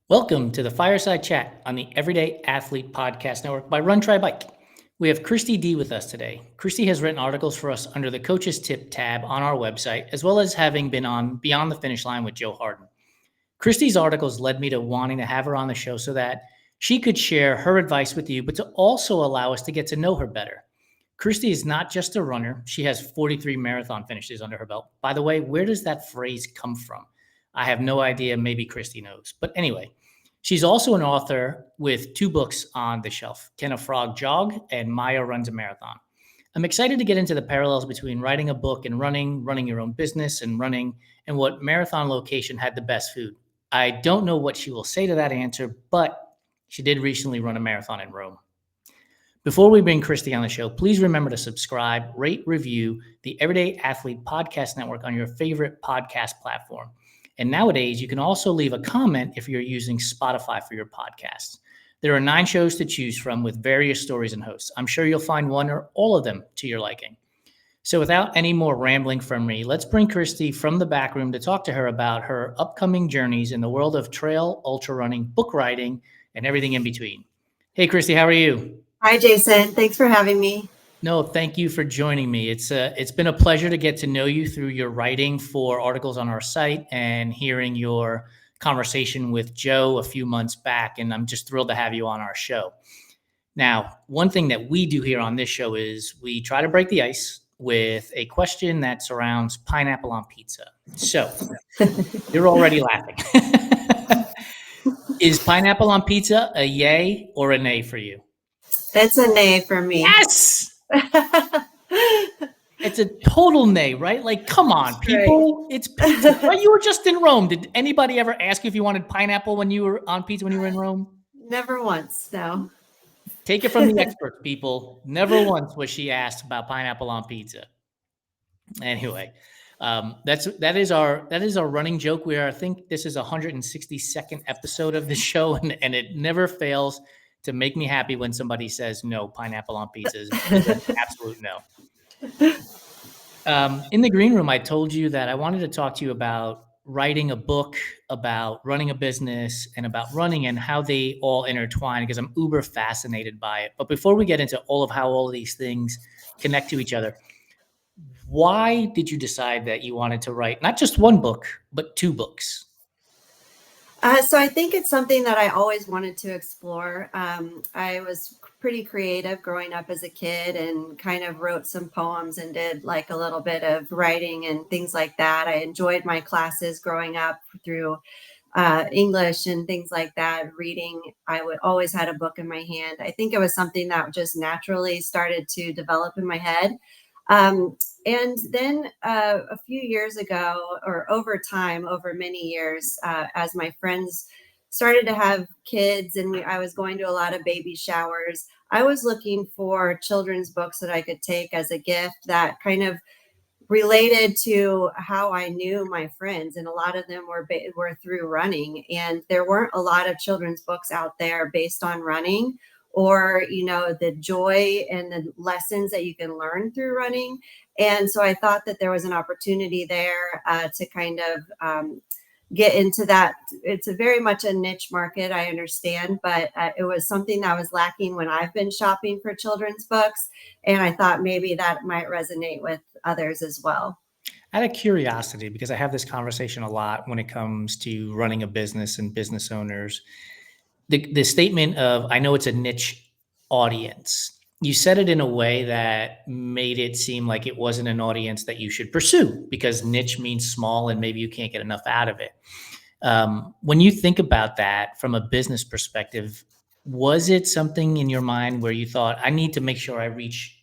Welcome to the Fireside Chat on the Everyday Athlete Podcast Network by Run Try Bike. We have Christi Dee with us today. Christi has written articles for us under the Coaches Tip tab on our website, as well as having been on Beyond the Finish Line with Joe Harden. Christi's articles led me to wanting to have her on the show so that she could share her advice with you, but to also allow us to get to know her better. Christi is not just a runner. She has 43 marathon finishes under her belt. By the way, where does that phrase come from? I have no idea. Maybe Christi knows. But anyway, she's also an author with 2 books on the shelf, Can a Frog Jog and Maya Runs a Marathon. I'm excited to get into the parallels between writing a book and running your own business and running, and what marathon location had the best food. I don't know what she will say to that answer, but she did recently run a marathon in Rome. Before we bring Christi on the show, please remember to subscribe, rate, review the Everyday Athlete Podcast Network on your favorite podcast platform. And nowadays, you can also leave a comment if you're using Spotify for your podcasts. There are 9 shows to choose from with various stories and hosts. I'm sure you'll find one or all of them to your liking. So without any more rambling from me, let's bring Christi from the back room to talk to her about her upcoming journeys in the world of trail, ultra running, book writing, and everything in between. Hey, Christi, how are you? Hi, Jason. Thanks for having me. No, thank you for joining me. It's been a pleasure to get to know you through your writing for articles on our site and hearing your conversation with Joe a few months back. And I'm just thrilled to have you on our show. Now, one thing that we do here on this show is we try to break the ice with a question that surrounds pineapple on pizza. So you're already laughing. Is pineapple on pizza a yay or a nay for you? It's a nay for me. Yes! It's a total nay, right? Like, come on, people. Right. It's pizza. Right? You were just in Rome. Did anybody ever ask you if you wanted pineapple when you were on pizza when you were in Rome? Never once, no. Take it from the experts, people. Never once was she asked about pineapple on pizza. Anyway, that is our running joke. I think this is 162nd episode of the show, and it never fails to make me happy when somebody says no, pineapple on pizza is an absolute no. In the green room, I told you that I wanted to talk to you about writing a book, about running a business, and about running and how they all intertwine, because I'm uber fascinated by it. But before we get into all of how all of these things connect to each other, why did you decide that you wanted to write not just one book, but 2 books? So I think it's something that I always wanted to explore. I was pretty creative growing up as a kid and kind of wrote some poems and did like a little bit of writing and things like that. I enjoyed my classes growing up through English and things like that. Reading, I would always had a book in my hand. I think it was something that just naturally started to develop in my head. And then a few years ago, or over time, over many years, as my friends started to have kids and I was going to a lot of baby showers, I was looking for children's books that I could take as a gift that kind of related to how I knew my friends. And a lot of them were through running. And there weren't a lot of children's books out there based on running, or, the joy and the lessons that you can learn through running. And so I thought that there was an opportunity there to kind of get into that. It's very much a niche market, I understand, but it was something that was lacking when I've been shopping for children's books. And I thought maybe that might resonate with others as well. Out of curiosity, because I have this conversation a lot when it comes to running a business and business owners, the statement of, I know it's a niche audience, you said it in a way that made it seem like it wasn't an audience that you should pursue because niche means small and maybe you can't get enough out of it. When you think about that from a business perspective, was it something in your mind where you thought, I need to make sure I reach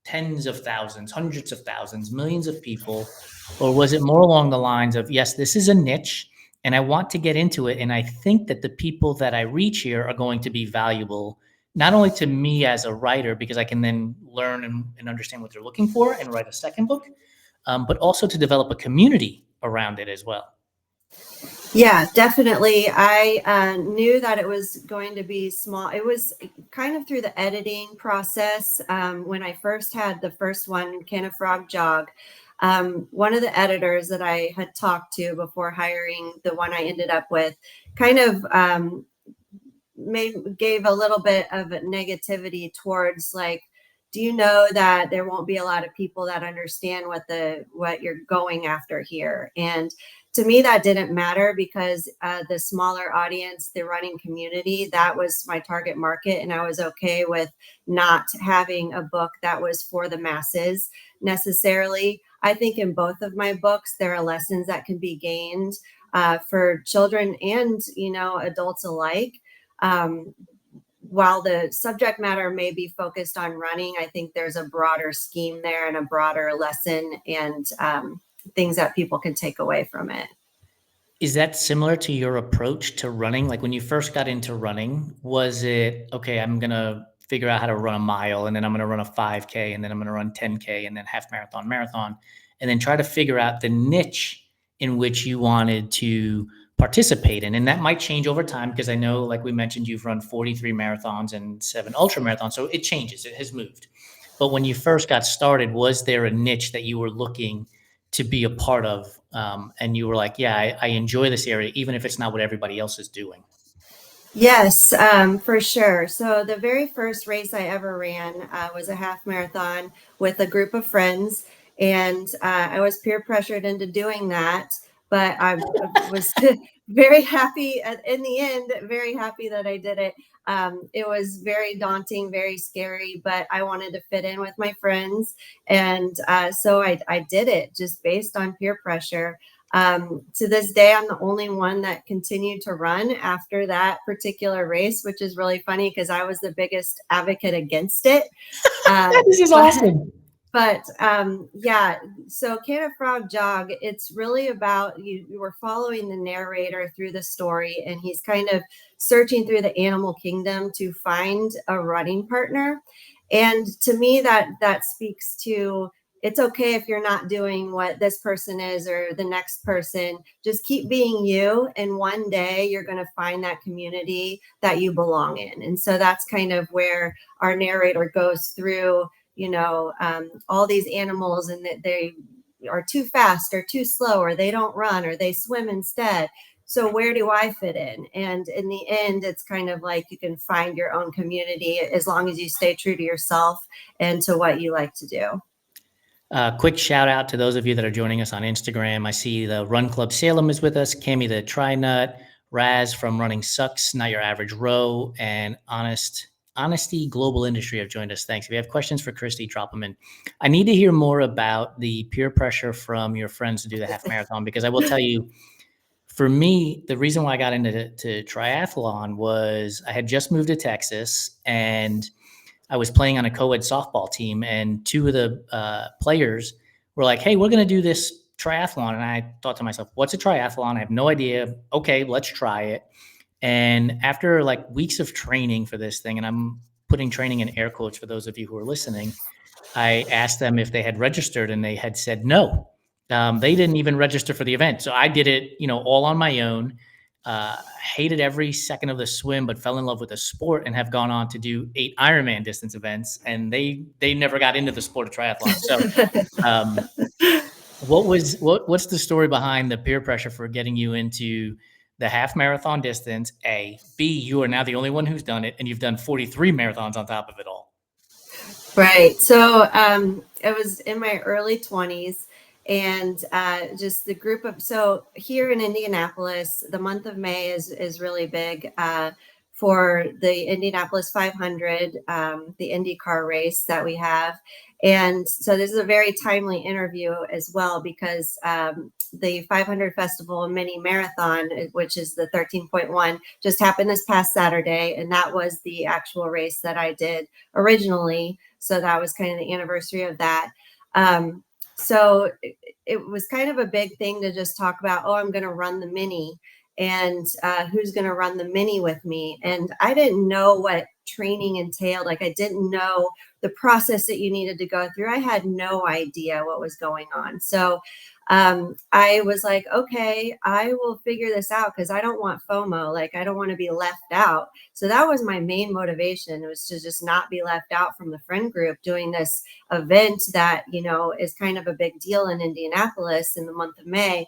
tens of thousands, hundreds of thousands, millions of people? Or was it more along the lines of, yes, this is a niche and I want to get into it, and I think that the people that I reach here are going to be valuable, not only to me as a writer, because I can then learn and understand what they're looking for and write a second book, but also to develop a community around it as well. Yeah, definitely. I knew that it was going to be small. It was kind of through the editing process. When I first had the first one, Can a Frog Jog? one of the editors that I had talked to before hiring the one I ended up with kind of gave a little bit of negativity towards like, do you know that there won't be a lot of people that understand what you're going after here? And to me, that didn't matter because the smaller audience, the running community, that was my target market. And I was okay with not having a book that was for the masses necessarily. I think in both of my books, there are lessons that can be gained for children and, adults alike. While the subject matter may be focused on running, I think there's a broader scheme there and a broader lesson and things that people can take away from it. Is that similar to your approach to running? Like when you first got into running, was it, okay, I'm going to figure out how to run a mile, and then I'm going to run a 5K, and then I'm going to run 10K, and then half marathon, and then try to figure out the niche in which you wanted to participate in? And that might change over time, because I know, like we mentioned, you've run 43 marathons and 7 ultramarathons. So it changes, it has moved. But when you first got started, was there a niche that you were looking to be a part of? And you were like, yeah, I enjoy this area, even if it's not what everybody else is doing. Yes, for sure. So the very first race I ever ran was a half marathon with a group of friends. And I was peer pressured into doing that. But I was very happy in the end, very happy that I did it. It was very daunting, very scary, but I wanted to fit in with my friends. And so I did it just based on peer pressure. To this day, I'm the only one that continued to run after that particular race, which is really funny because I was the biggest advocate against it. This is awesome. But yeah, so Candid Frog Jog, it's really about you were following the narrator through the story, and he's kind of searching through the animal kingdom to find a running partner. And to me, that speaks to, it's okay if you're not doing what this person is or the next person. Just keep being you, and one day you're going to find that community that you belong in. And so that's kind of where our narrator goes through, all these animals, and that they are too fast or too slow, or they don't run, or they swim instead. So where do I fit in? And in the end, it's kind of like you can find your own community as long as you stay true to yourself and to what you like to do. Quick shout out to those of you that are joining us on Instagram. I see the Run Club Salem is with us, Cami the Tri-Nut, Raz from Running Sucks, Not Your Average Row, and Honesty Global Industry have joined us. Thanks. If you have questions for Christi, drop them in. I need to hear more about the peer pressure from your friends to do the half marathon, because I will tell you, for me, the reason why I got into triathlon was I had just moved to Texas, and I was playing on a co-ed softball team, and two of the players were like, hey, we're going to do this triathlon. And I thought to myself, what's a triathlon? I have no idea. Okay, let's try it. And after like weeks of training for this thing, and I'm putting training in air quotes for those of you who are listening, I asked them if they had registered, and they had said no. They didn't even register for the event. So I did it, all on my own. Hated every second of the swim, but fell in love with the sport and have gone on to do 8 Ironman distance events. And they never got into the sport of triathlon. So what's the story behind the peer pressure for getting you into the half marathon distance? A, B, you are now the only one who's done it, and you've done 43 marathons on top of it all. Right. So it was in my early 20s, and just the group of, so here in Indianapolis, the month of May is really big for the Indianapolis 500, the IndyCar race that we have. And so this is a very timely interview as well, because the 500 Festival Mini Marathon, which is the 13.1, just happened this past Saturday. And that was the actual race that I did originally. So that was kind of the anniversary of that. So it was kind of a big thing to just talk about, oh, I'm going to run the mini, and who's going to run the mini with me. And I didn't know what training entailed. Like, I didn't know the process that you needed to go through. I had no idea what was going on. So I was like, okay, I will figure this out because I don't want FOMO. Like, I don't want to be left out. So that was my main motivation, was to just not be left out from the friend group doing this event that, is kind of a big deal in Indianapolis in the month of May.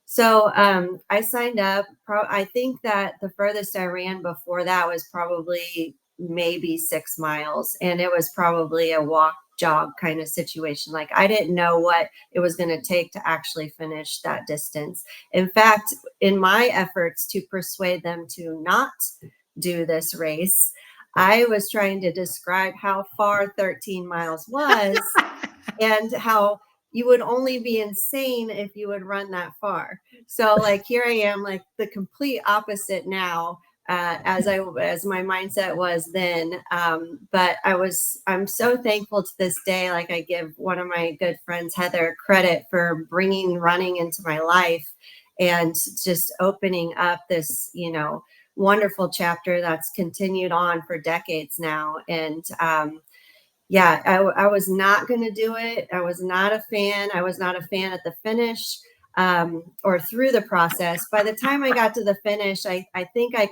So I signed up. I think that the furthest I ran before that was probably maybe 6 miles. And it was probably a walk jog kind of situation. Like, I didn't know what it was going to take to actually finish that distance. In fact, in my efforts to persuade them to not do this race, I was trying to describe how far 13 miles was and how you would only be insane if you would run that far. So like, here I am, like the complete opposite now, as my mindset was then. But I'm so thankful to this day. Like, I give one of my good friends, Heather, credit for bringing running into my life and just opening up this, wonderful chapter that's continued on for decades now. And yeah, I was not going to do it. I was not a fan. I was not a fan at the finish, or through the process. By the time I got to the finish, I think I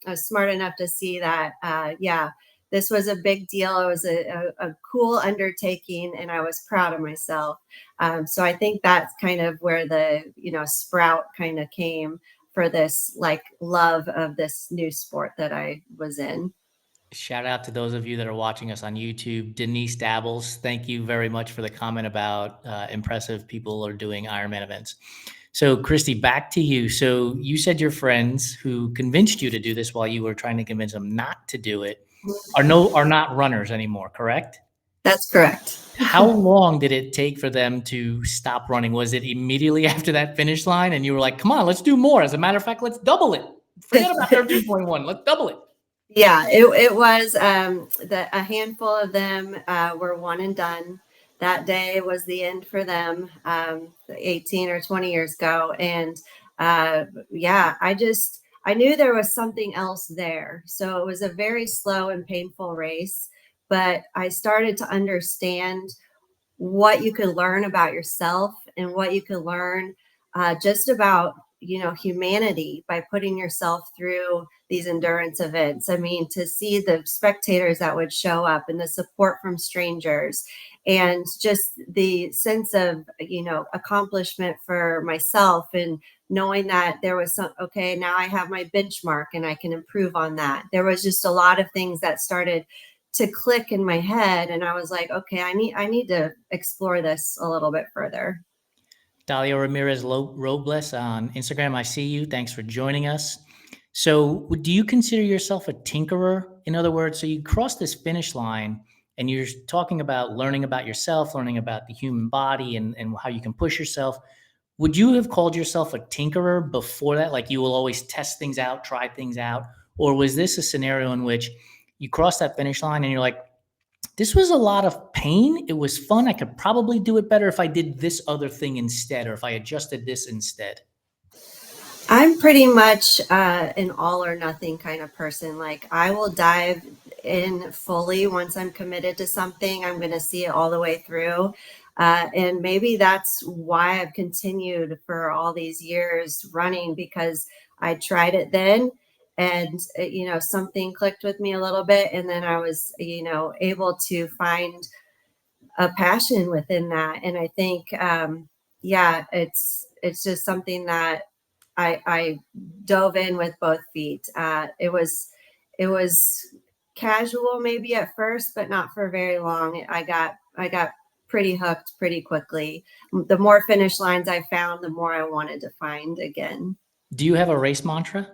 was smart enough to see that, yeah, this was a big deal. It was a cool undertaking, and I was proud of myself. So I think that's kind of where the, sprout kind of came for this, like, love of this new sport that I was in. Shout out to those of you that are watching us on YouTube. Denise Dabbles, thank you very much for the comment about impressive people are doing Ironman events. So, Christi, back to you. So, you said your friends who convinced you to do this while you were trying to convince them not to do it are not runners anymore, correct? That's correct. How long did it take for them to stop running? Was it immediately after that finish line and you were like, come on, let's do more? As a matter of fact, let's double it. Forget about 13.1. Let's double it. Yeah, it was a handful of them were one and done. That day was the end for them, 18 or 20 years ago. And yeah, I knew there was something else there. So it was a very slow and painful race, but I started to understand what you could learn about yourself and what you could learn just about, humanity by putting yourself through these endurance events. I mean, to see the spectators that would show up and the support from strangers and just the sense of, accomplishment for myself, and knowing that there was okay, now I have my benchmark and I can improve on that. There was just a lot of things that started to click in my head, and I was like, okay, I need to explore this a little bit further. Dalia Ramirez Robles on Instagram, I see you. Thanks for joining us. So, do you consider yourself a tinkerer? In other words, so you cross this finish line and you're talking about learning about yourself, learning about the human body and how you can push yourself. Would you have called yourself a tinkerer before that? Like, you will always test things out, try things out? Or was this a scenario in which you cross that finish line and you're like, this was a lot of pain. It was fun. I could probably do it better if I did this other thing instead, or if I adjusted this instead. I'm pretty much an all or nothing kind of person. Like, I will dive in fully once I'm committed to something. I'm going to see it all the way through. And maybe that's why I've continued for all these years running, because I tried it then, and something clicked with me a little bit, and then I was able to find a passion within that. And I think yeah, it's just something that I dove in with both feet. It was casual maybe at first, but not for very long. I got pretty hooked pretty quickly. The more finish lines I found, the more I wanted to find again. Do you have a race mantra?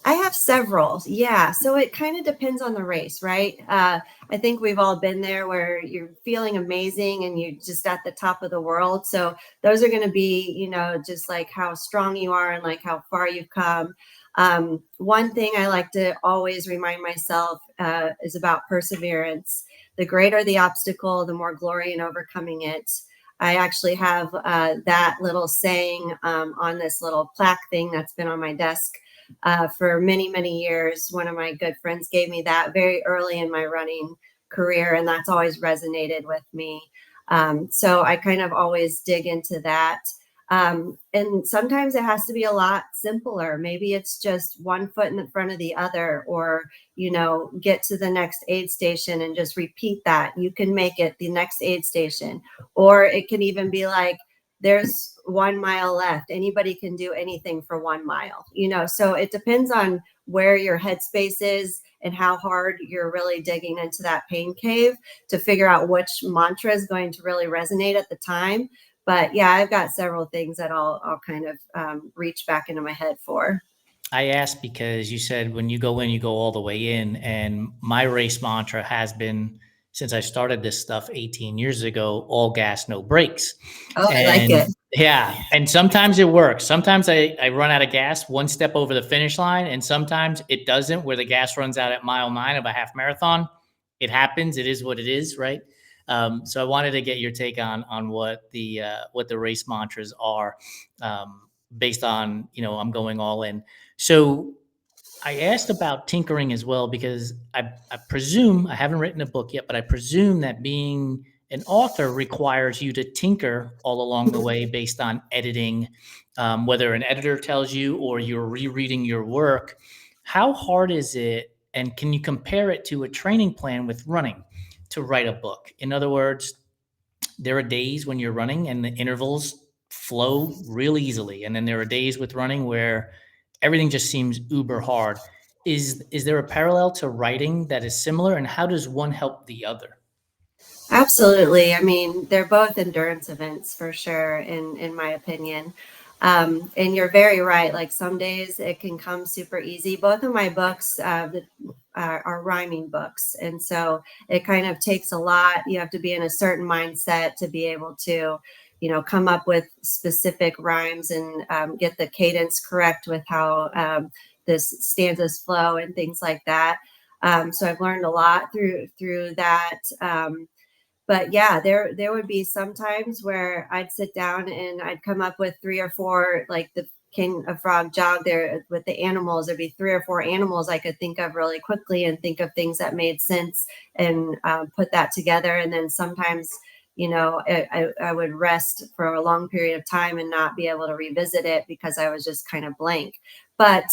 I have several. Yeah. So it kind of depends on the race, right? I think we've all been there where you're feeling amazing and you're just at the top of the world. So those are going to be, just like how strong you are and like how far you've come. One thing I like to always remind myself is about perseverance. The greater the obstacle, the more glory in overcoming it. I actually have that little saying on this little plaque thing that's been on my desk for many, many years. One of my good friends gave me that very early in my running career, and that's always resonated with me. So I kind of always dig into that. And sometimes it has to be a lot simpler. Maybe it's just one foot in the front of the other, or, get to the next aid station and just repeat that. You can make it the next aid station, or it can even be like, there's 1 mile left. Anybody can do anything for 1 mile, so it depends on where your headspace is and how hard you're really digging into that pain cave to figure out which mantra is going to really resonate at the time. But yeah, I've got several things that I'll kind of reach back into my head for. I asked because you said when you go in, you go all the way in. And my race mantra has been, since I started this stuff 18 years ago, all gas, no brakes. Oh, I like And it. yeah, and sometimes it works. Sometimes I run out of gas one step over the finish line, and sometimes it doesn't, where the gas runs out at mile 9 of a half marathon. It happens. It is what it is, right? So I wanted to get your take on what the race mantras are, based on, I'm going all in. So I asked about tinkering as well, because I presume, I haven't written a book yet, but I presume that being an author requires you to tinker all along the way based on editing, whether an editor tells you or you're rereading your work. How hard is it? And can you compare it to a training plan with running to write a book? In other words, there are days when you're running and the intervals flow real easily. And then there are days with running where everything just seems uber hard. Is there a parallel to writing that is similar, and how does one help the other? Absolutely. I mean, they're both endurance events for sure, in my opinion. And you're very right. Like some days it can come super easy. Both of my books are rhyming books. And so it kind of takes a lot. You have to be in a certain mindset to be able to, come up with specific rhymes and get the cadence correct with how this stanzas flow and things like that. So I've learned a lot through that. But yeah, there would be some times where I'd sit down and I'd come up with 3 or 4, like the King of Frog Jog there with the animals. There'd be 3 or 4 animals I could think of really quickly and think of things that made sense and put that together. And then sometimes, I would rest for a long period of time and not be able to revisit it because I was just kind of blank. But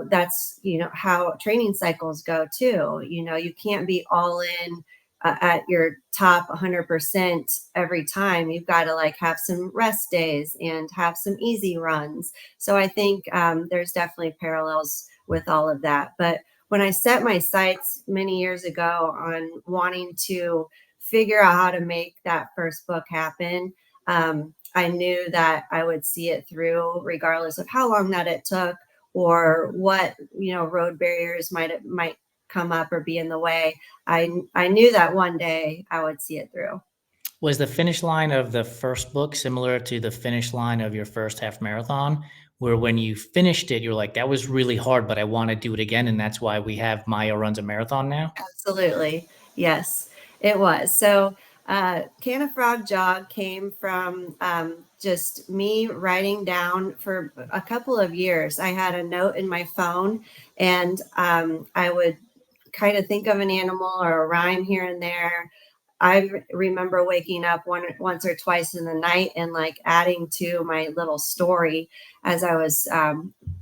that's how training cycles go too. You can't be all in at your top 100% every time. You've got to like have some rest days and have some easy runs. So I think there's definitely parallels with all of that. But when I set my sights many years ago on wanting to figure out how to make that first book happen, I knew that I would see it through regardless of how long that it took, or what road barriers might come up or be in the way. I knew that one day I would see it through. Was the finish line of the first book similar to the finish line of your first half marathon, where when you finished it, you're like, that was really hard, but I want to do it again? And that's why we have Maya Runs a Marathon now? Absolutely. Yes, it was. So Can of Frog Jog came from just me writing down for a couple of years. I had a note in my phone, and I would kind of think of an animal or a rhyme here and there. I remember waking up once or twice in the night and like adding to my little story as I was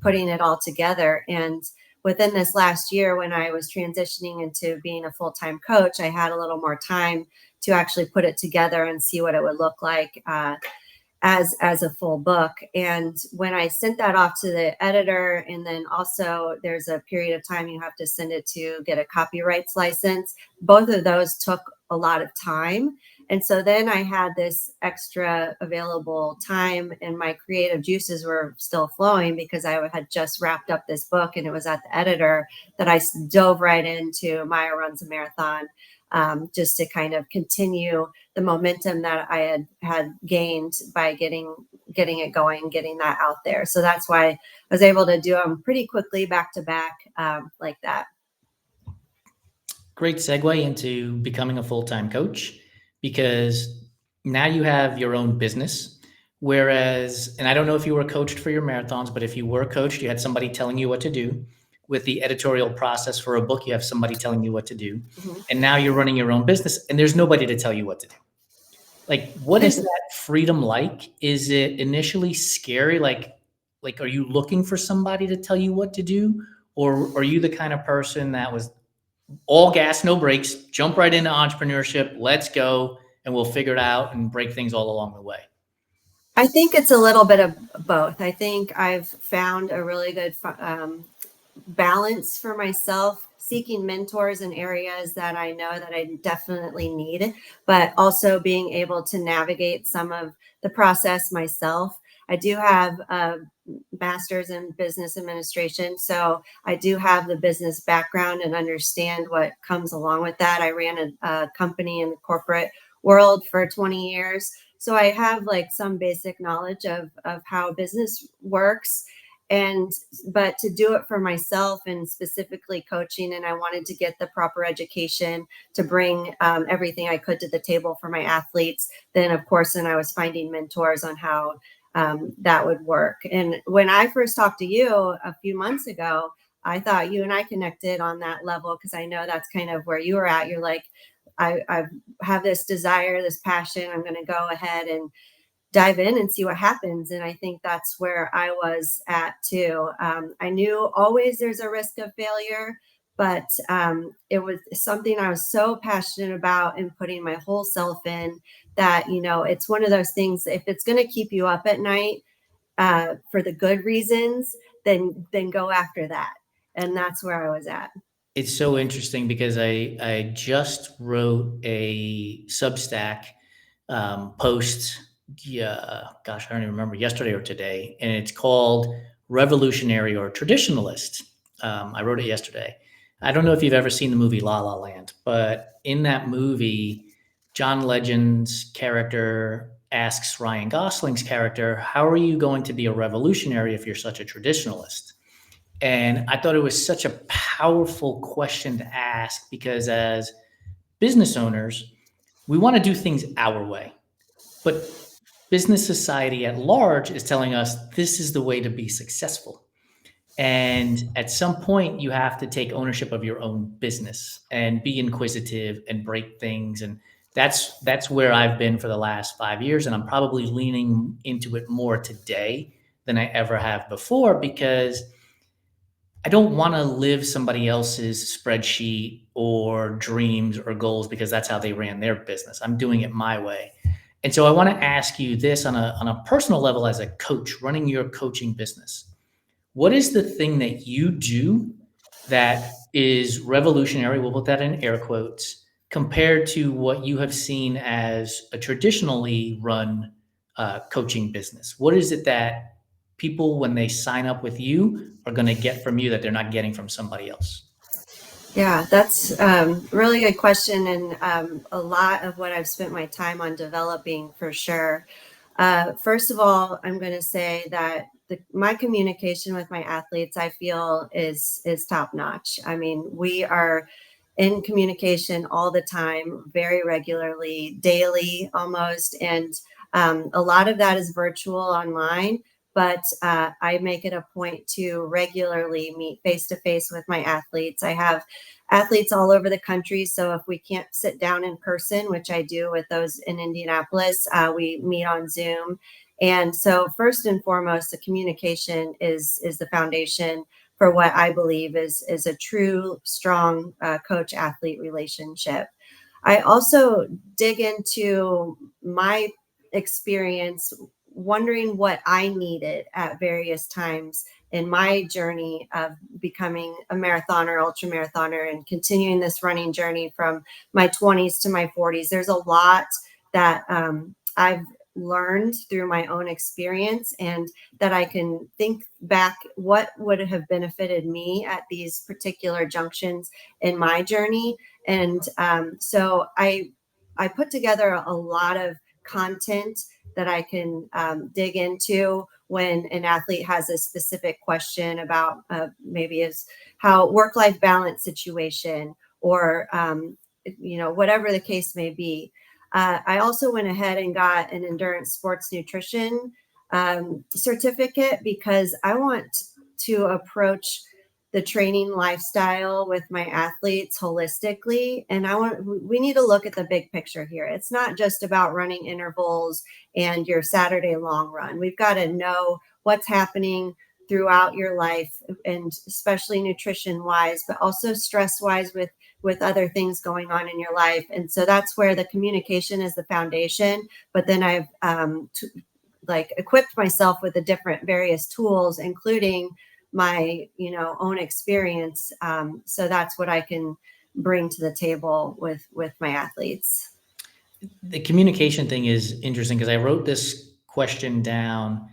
putting it all together. And within this last year, when I was transitioning into being a full-time coach, I had a little more time to actually put it together and see what it would look like as a full book. And when I sent that off to the editor, and then also there's a period of time you have to send it to get a copyrights license, both of those took a lot of time. And so then I had this extra available time, and my creative juices were still flowing because I had just wrapped up this book and it was at the editor, that I dove right into Maya Runs a Marathon, just to kind of continue the momentum that I had gained by getting it going, getting that out there. So that's why I was able to do them pretty quickly back to back, like that. Great segue into becoming a full-time coach, because now you have your own business. Whereas, and I don't know if you were coached for your marathons, but if you were coached, you had somebody telling you what to do. With the editorial process for a book, you have somebody telling you what to do. Mhm. And now you're running your own business and there's nobody to tell you what to do. Like, what is that freedom like? Is it initially scary? Like, are you looking for somebody to tell you what to do? Or are you the kind of person that was all gas, no brakes, jump right into entrepreneurship, let's go, and we'll figure it out and break things all along the way? I think it's a little bit of both. I think I've found a really good balance for myself, seeking mentors in areas that I know that I definitely need, but also being able to navigate some of the process myself. I do have a master's in business administration, so I do have the business background and understand what comes along with that. I ran a company in the corporate world for 20 years. So I have like some basic knowledge of how business works, and but to do it for myself and specifically coaching, and I wanted to get the proper education to bring everything I could to the table for my athletes. Then of course, then I was finding mentors on how that would work. And when I first talked to you a few months ago, I thought you and I connected on that level, because I know that's kind of where you were at. You're like, I have this desire, this passion, I'm going to go ahead and dive in and see what happens. And I think that's where I was at too. I knew always there's a risk of failure, but it was something I was so passionate about and putting my whole self in, that, you know, it's one of those things, if it's going to keep you up at night for the good reasons, then go after that. And that's where I was at. It's so interesting because I just wrote a Substack post. Yeah, gosh, I don't even remember, yesterday or today, and it's called Revolutionary or Traditionalist. I wrote it yesterday. I don't know if you've ever seen the movie La La Land, but in that movie, John Legend's character asks Ryan Gosling's character, "How are you going to be a revolutionary if you're such a traditionalist?" And I thought it was such a powerful question to ask, because as business owners, we want to do things our way. But business society at large is telling us this is the way to be successful. And at some point, you have to take ownership of your own business and be inquisitive and break things. And that's where I've been for the last 5 years. And I'm probably leaning into it more today than I ever have before, because I don't want to live somebody else's spreadsheet or dreams or goals because that's how they ran their business. I'm doing it my way. And so I want to ask you this on a personal level, as a coach running your coaching business. What is the thing that you do that is revolutionary? We'll put that in air quotes, compared to what you have seen as a traditionally run coaching business. What is it that people, when they sign up with you, are going to get from you that they're not getting from somebody else? Yeah, that's really good question, and a lot of what I've spent my time on developing, for sure. First of all, I'm going to say that my communication with my athletes, I feel, is top notch. I mean, we are in communication all the time, very regularly, daily almost, and a lot of that is virtual online. But I make it a point to regularly meet face to face with my athletes. I have athletes all over the country, so if we can't sit down in person, which I do with those in Indianapolis, we meet on Zoom. And so, first and foremost, the communication is the foundation for what I believe is a true, strong coach athlete relationship. I also dig into my experience, wondering what I needed at various times in my journey of becoming a marathoner, ultramarathoner, and continuing this running journey from my 20s to my 40s. There's a lot that I've learned through my own experience, and that I can think back what would have benefited me at these particular junctions in my journey. And so I put together a lot of content that I can dig into when an athlete has a specific question about maybe is how work-life balance situation, or whatever the case may be. I also went ahead and got an endurance sports nutrition certificate, because I want to approach the training lifestyle with my athletes holistically. And we need to look at the big picture here. It's not just about running intervals and your Saturday long run. We've got to know what's happening throughout your life, and especially nutrition wise, but also stress wise with other things going on in your life. And so that's where the communication is the foundation. But then I've equipped myself with the different various tools, including my own experience, so that's what I can bring to the table with my athletes. The communication thing is interesting because I wrote this question down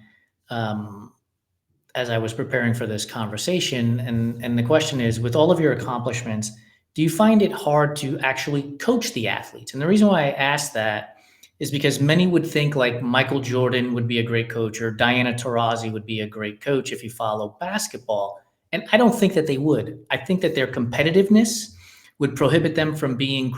as I was preparing for this conversation, and the question is, with all of your accomplishments, do you find it hard to actually coach the athletes? And the reason why I asked that is because many would think like Michael Jordan would be a great coach, or Diana Taurasi would be a great coach if you follow basketball. And I don't think that they would. I think that their competitiveness would prohibit them from being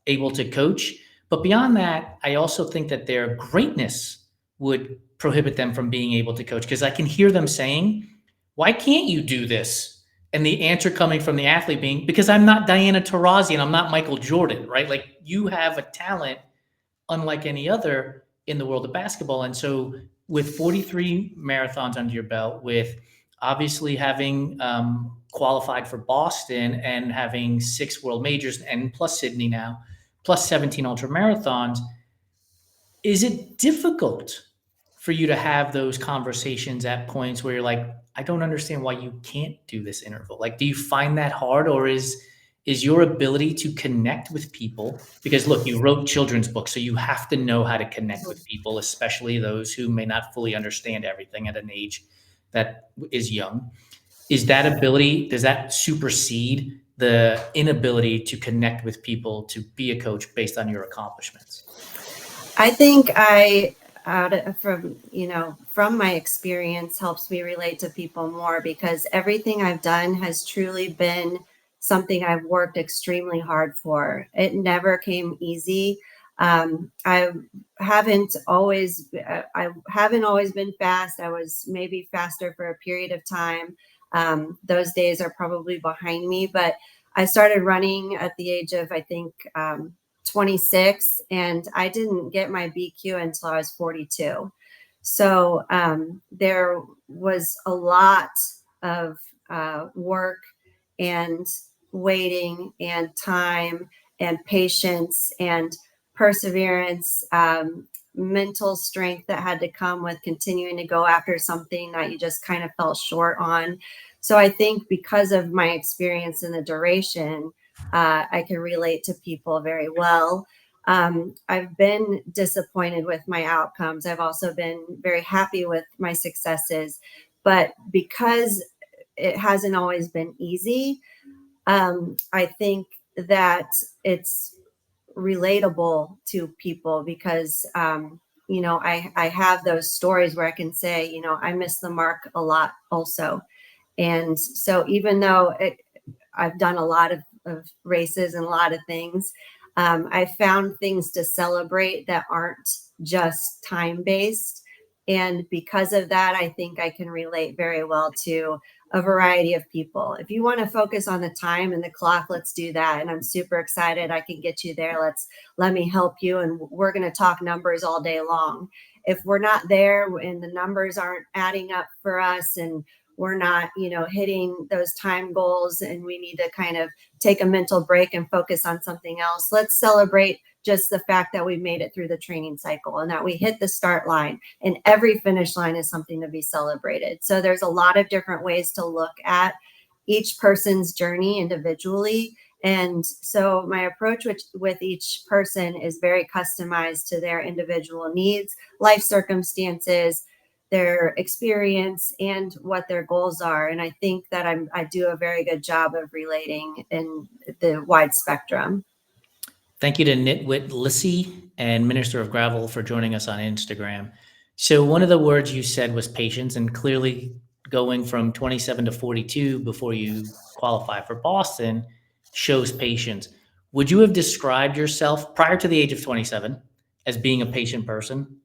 able to coach. But beyond that, I also think that their greatness would prohibit them from being able to coach, because I can hear them saying, why can't you do this? And the answer coming from the athlete being, because I'm not Diana Taurasi and I'm not Michael Jordan, right? Like, you have a talent unlike any other in the world of basketball. And so with 43 marathons under your belt, with obviously having qualified for Boston and having 6 world majors and plus Sydney now, plus 17 ultramarathons, is it difficult for you to have those conversations at points where you're like, I don't understand why you can't do this interval? Like, do you find that hard, or is your ability to connect with people, because look, you wrote children's books, so you have to know how to connect with people, especially those who may not fully understand everything at an age that is young. Is that ability, does that supersede the inability to connect with people to be a coach based on your accomplishments? I think from my experience, helps me relate to people more, because everything I've done has truly been something I've worked extremely hard for. It never came easy. I haven't always been fast. I was maybe faster for a period of time. Those days are probably behind me, but I started running at the age of, I think, 26, and I didn't get my BQ until I was 42. So there was a lot of work and waiting and time and patience and perseverance, mental strength that had to come with continuing to go after something that you just kind of fell short on. So I think because of my experience in the duration, I can relate to people very well. I've been disappointed with my outcomes. I've also been very happy with my successes, but because it hasn't always been easy, I think that it's relatable to people, because I have those stories where I can say, I miss the mark a lot also. And so even though I've done a lot of races and a lot of things, I found things to celebrate that aren't just time based. And because of that, I think I can relate very well to a variety of people. If you want to focus on the time and the clock, let's do that. And I'm super excited I can get you there. Let me help you. And we're going to talk numbers all day long. If we're not there and the numbers aren't adding up for us, and we're not, hitting those time goals, and we need to kind of take a mental break and focus on something else, let's celebrate just the fact that we made it through the training cycle and that we hit the start line, and every finish line is something to be celebrated. So there's a lot of different ways to look at each person's journey individually. And so my approach with each person is very customized to their individual needs, life circumstances, their experience, and what their goals are. And I think that I do a very good job of relating in the wide spectrum. Thank you to Nitwit Lissy and Minister of Gravel for joining us on Instagram. So one of the words you said was patience, and clearly going from 27 to 42 before you qualify for Boston shows patience. Would you have described yourself prior to the age of 27 as being a patient person?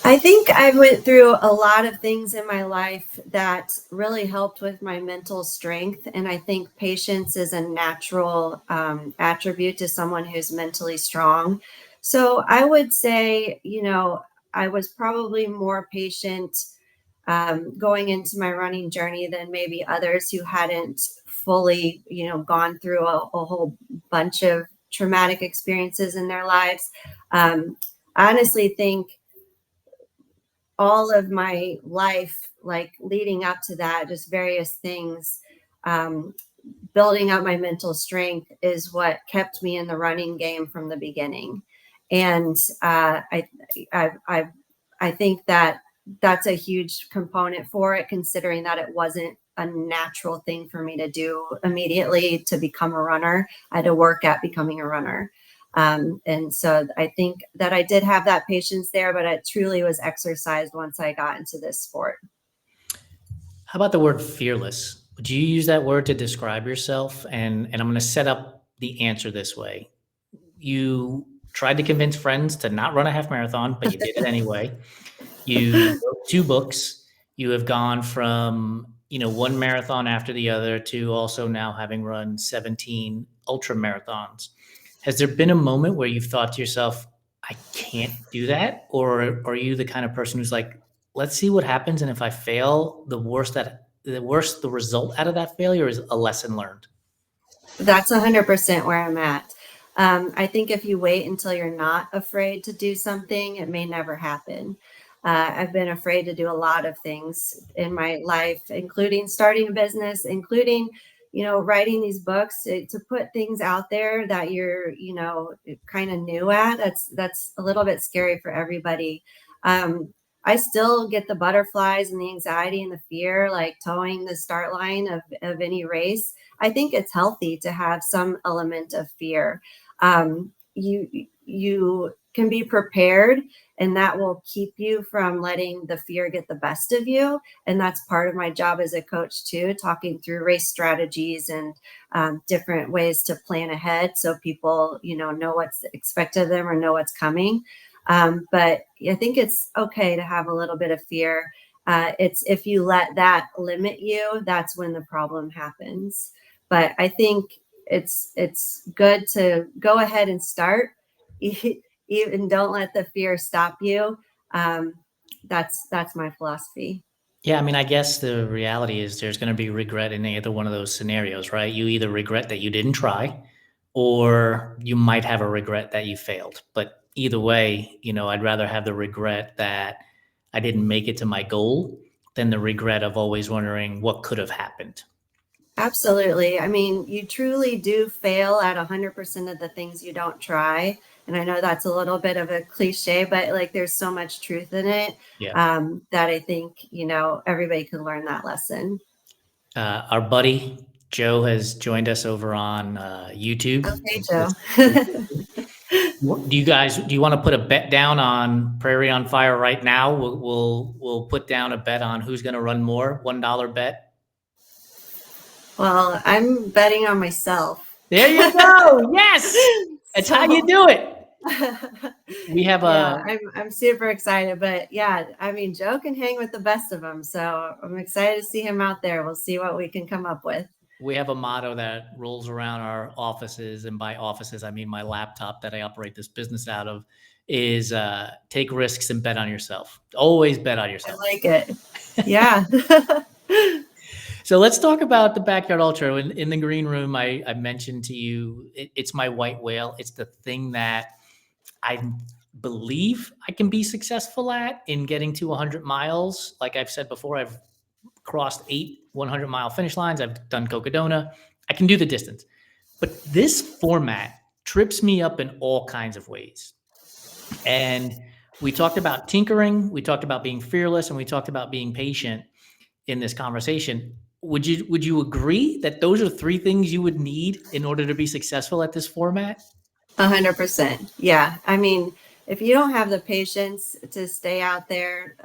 I think I went through a lot of things in my life that really helped with my mental strength. And I think patience is a natural attribute to someone who's mentally strong. So I would say, I was probably more patient going into my running journey than maybe others who hadn't fully, gone through a whole bunch of traumatic experiences in their lives. I honestly think all of my life, like leading up to that, just various things, um, building up my mental strength is what kept me in the running game from the beginning. And I, I think that that's a huge component for it, considering that it wasn't a natural thing for me to do immediately to become a runner. I had to work at becoming a runner. And so I think that I did have that patience there, but it truly was exercised once I got into this sport. How about the word fearless? Would you use that word to describe yourself? And I'm going to set up the answer this way. You tried to convince friends to not run a half marathon, but you did it anyway. You wrote 2 books. You have gone from, one marathon after the other to also now having run 17 ultra marathons. Has there been a moment where you've thought to yourself, I can't do that? Or are you the kind of person who's like, let's see what happens, and if I fail, the worse the result out of that failure is a lesson learned? That's 100% where I'm at. I think if you wait until you're not afraid to do something, it may never happen. I've been afraid to do a lot of things in my life, including starting a business, including, writing these books to put things out there that you're, kind of new at. That's a little bit scary for everybody. Um, I still get the butterflies and the anxiety and the fear, like towing the start line of any race. I think it's healthy to have some element of fear. You can be prepared, and that will keep you from letting the fear get the best of you. And that's part of my job as a coach too, talking through race strategies and different ways to plan ahead so people, know what's expected of them or know what's coming. But I think it's okay to have a little bit of fear. It's if you let that limit you, that's when the problem happens. But I think it's good to go ahead and start, even don't let the fear stop you. Um, that's my philosophy. Yeah, I mean, I guess the reality is there's going to be regret in either one of those scenarios, right? You either regret that you didn't try, or you might have a regret that you failed. But either way, I'd rather have the regret that I didn't make it to my goal than the regret of always wondering what could have happened. Absolutely. I mean, you truly do fail at 100% of the things you don't try. And I know that's a little bit of a cliche, but like there's so much truth in it, Yeah. that I think, everybody can learn that lesson. Our buddy Joe has joined us over on YouTube. Okay, Joe. Do you want to put a bet down on Prairie on Fire right now? We'll put down a bet on who's going to run more. $1 bet. Well, I'm betting on myself. There you go. Yes, that's how you So do it. We have yeah, a I'm super excited, but yeah, I mean, Joe can hang with the best of them. So I'm excited to see him out there. We'll see what we can come up with. we have a motto that rolls around our offices, and by offices I mean my laptop that I operate this business out of. Is take risks and bet on yourself. Always bet on I yourself. like it. Yeah. So let's talk about the backyard ultra. In the green room, I mentioned to you, it's my white whale. It's the thing that I believe I can be successful at in getting to 100 miles. Like I've said before, I've crossed 8 100-mile finish lines. I've done Cocodona. I can do the distance. But this format trips me up in all kinds of ways. And we talked about tinkering, we talked about being fearless, and we talked about being patient in this conversation. Would you agree that those are 3 things you would need in order to be successful at this format? 100%. Yeah. I mean, if you don't have the patience to stay out there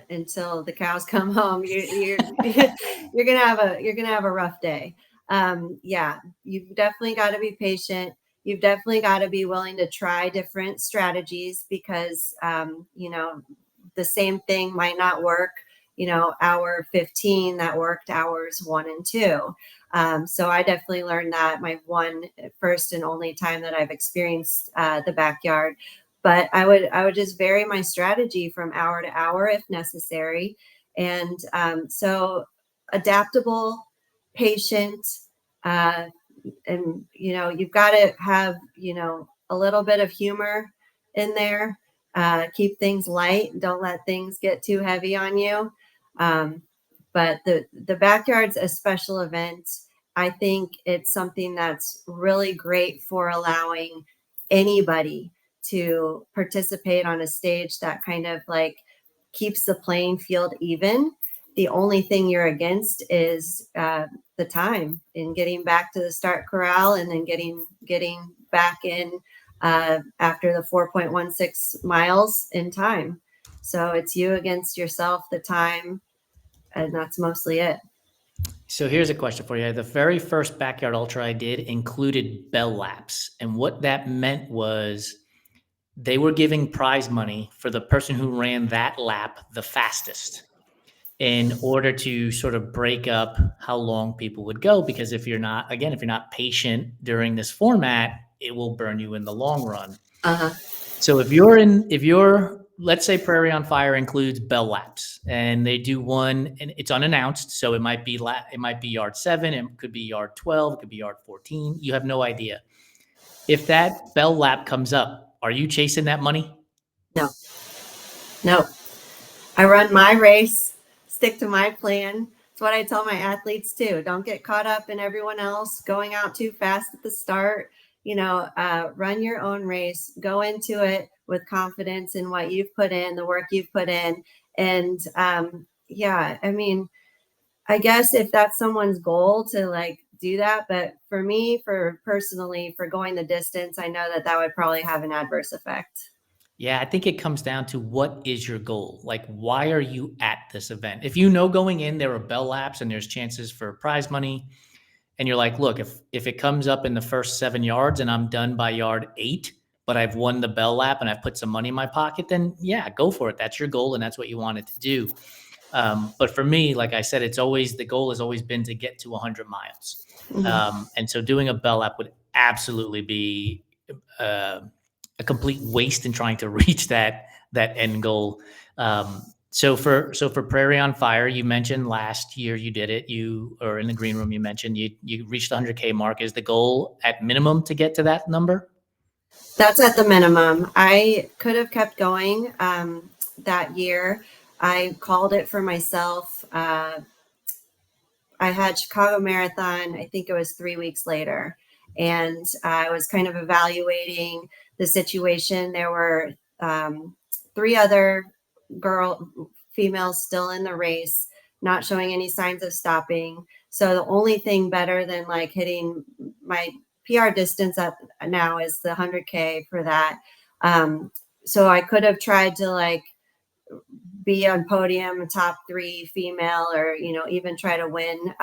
until the cows come home, you're gonna have a rough day. Yeah, you've definitely got to be patient. You've definitely got to be willing to try different strategies because the same thing might not work, hour 15 that worked hours 1 and 2. So I definitely learned that my first and only time that I've experienced the backyard. But I would just vary my strategy from hour to hour if necessary. And so adaptable, patient, and you've got to have a little bit of humor in there. Keep things light, don't let things get too heavy on you. But the backyard's a special event. I think it's something that's really great for allowing anybody to participate on a stage that kind of like keeps the playing field even. The only thing you're against is the time in getting back to the start corral and then getting back in after the 4.16 miles in time. So it's you against yourself, the time, and that's mostly it. So here's a question for you. The very first backyard ultra I did included bell laps. And what that meant was they were giving prize money for the person who ran that lap the fastest in order to sort of break up how long people would go. Because if you're not patient during this format, it will burn you in the long run. Uh-huh. So let's say Prairie on Fire includes bell laps and they do one and it's unannounced. So it might be yard 7, it could be yard 12, it could be yard 14. You have no idea. If that bell lap comes up, are you chasing that money? No. I run my race, stick to my plan. It's what I tell my athletes too. Don't get caught up in everyone else going out too fast at the start. Run your own race, go into it with confidence in what you've put in, the work you've put in. And I guess if that's someone's goal to like do that, but for me, for going the distance, I know that would probably have an adverse effect. Yeah, I think it comes down to what is your goal? Like, why are you at this event? If going in, there are bell laps and there's chances for prize money, and you're like, look, if it comes up in the first 7 yards and I'm done by yard 8, but I've won the bell lap and I've put some money in my pocket, then yeah, go for it. That's your goal and that's what you wanted to do. But for me, like I said, the goal has always been to get to 100 miles. Mm-hmm. And so doing a bell lap would absolutely be a complete waste in trying to reach that end goal. So for Prairie on Fire, you mentioned last year you did it. Or in the green room, you mentioned you reached the 100K mark. Is the goal at minimum to get to that number? That's at the minimum. I could have kept going that year. I called it for myself. I had Chicago Marathon, I think it was 3 weeks later. And I was kind of evaluating the situation. There were 3 other females still in the race, not showing any signs of stopping. So the only thing better than like hitting my PR distance up now is the 100K for that. So I could have tried to like be on podium, top 3 female, or, even try to win.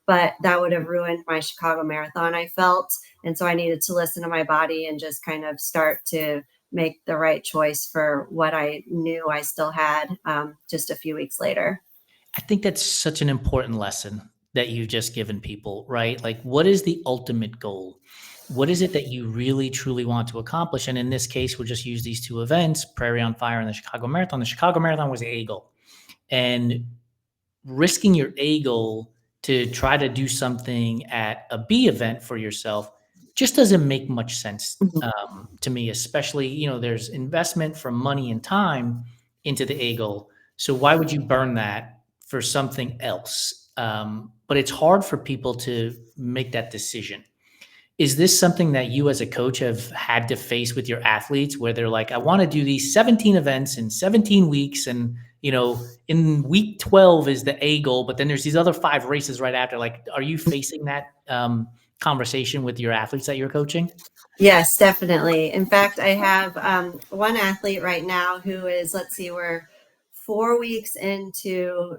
But that would have ruined my Chicago Marathon, I felt. And so I needed to listen to my body and just kind of start to make the right choice for what I knew I still had just a few weeks later. I think that's such an important lesson that you've just given people, right? Like, what is the ultimate goal? What is it that you really, truly want to accomplish? And in this case, we'll just use these 2 events, Prairie on Fire and the Chicago Marathon. The Chicago Marathon was A goal. And risking your A goal to try to do something at a B event for yourself just doesn't make much sense to me, especially, there's investment from money and time into the A goal. So why would you burn that for something else? But it's hard for people to make that decision. Is this something that you as a coach have had to face with your athletes where they're like, I want to do these 17 events in 17 weeks. And, in week 12 is the A goal, but then there's these other 5 races right after. Like, are you facing that conversation with your athletes that you're coaching? Yes, definitely. In fact, I have one athlete right now who is, we're 4 weeks into